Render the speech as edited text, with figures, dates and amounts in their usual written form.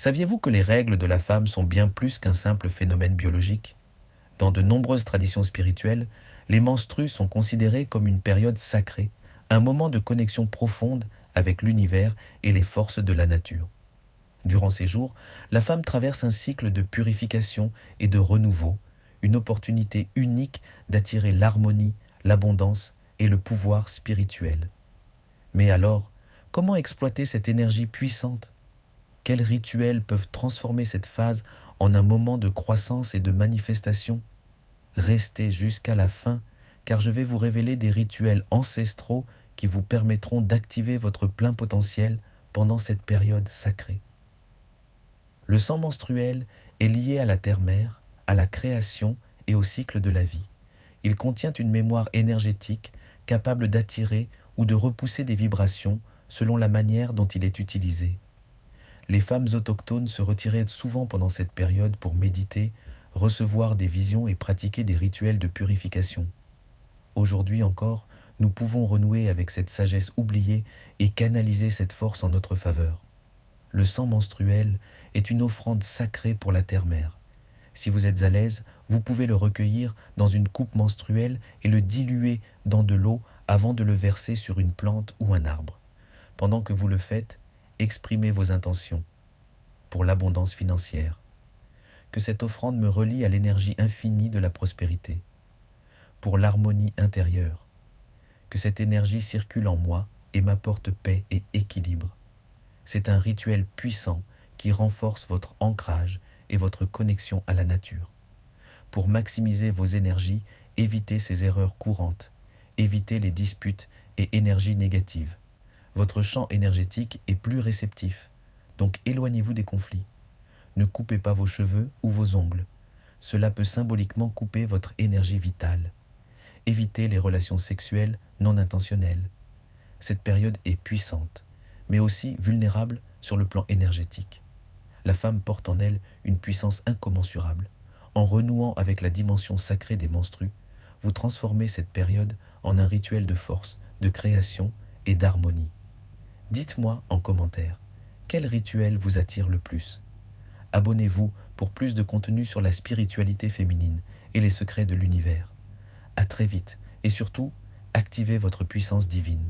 Saviez-vous que les règles de la femme sont bien plus qu'un simple phénomène biologique? Dans de nombreuses traditions spirituelles, les menstrues sont considérées comme une période sacrée, un moment de connexion profonde avec l'univers et les forces de la nature. Durant ces jours, la femme traverse un cycle de purification et de renouveau, une opportunité unique d'attirer l'harmonie, l'abondance et le pouvoir spirituel. Mais alors, comment exploiter cette énergie puissante? Quels rituels peuvent transformer cette phase en un moment de croissance et de manifestation? Restez jusqu'à la fin, car je vais vous révéler des rituels ancestraux qui vous permettront d'activer votre plein potentiel pendant cette période sacrée. Le sang menstruel est lié à la terre-mère, à la création et au cycle de la vie. Il contient une mémoire énergétique capable d'attirer ou de repousser des vibrations selon la manière dont il est utilisé. Les femmes autochtones se retiraient souvent pendant cette période pour méditer, recevoir des visions et pratiquer des rituels de purification. Aujourd'hui encore, nous pouvons renouer avec cette sagesse oubliée et canaliser cette force en notre faveur. Le sang menstruel est une offrande sacrée pour la terre-mère. Si vous êtes à l'aise, vous pouvez le recueillir dans une coupe menstruelle et le diluer dans de l'eau avant de le verser sur une plante ou un arbre. Pendant que vous le faites, exprimez vos intentions pour l'abondance financière. Que cette offrande me relie à l'énergie infinie de la prospérité, pour l'harmonie intérieure. Que cette énergie circule en moi et m'apporte paix et équilibre. C'est un rituel puissant qui renforce votre ancrage et votre connexion à la nature. Pour maximiser vos énergies, évitez ces erreurs courantes. Évitez les disputes et énergies négatives. Votre champ énergétique est plus réceptif, donc éloignez-vous des conflits. Ne coupez pas vos cheveux ou vos ongles. Cela peut symboliquement couper votre énergie vitale. Évitez les relations sexuelles non intentionnelles. Cette période est puissante, mais aussi vulnérable sur le plan énergétique. La femme porte en elle une puissance incommensurable. En renouant avec la dimension sacrée des menstrues, vous transformez cette période en un rituel de force, de création et d'harmonie. Dites-moi en commentaire, quel rituel vous attire le plus? Abonnez-vous pour plus de contenu sur la spiritualité féminine et les secrets de l'univers. À très vite et surtout, activez votre puissance divine.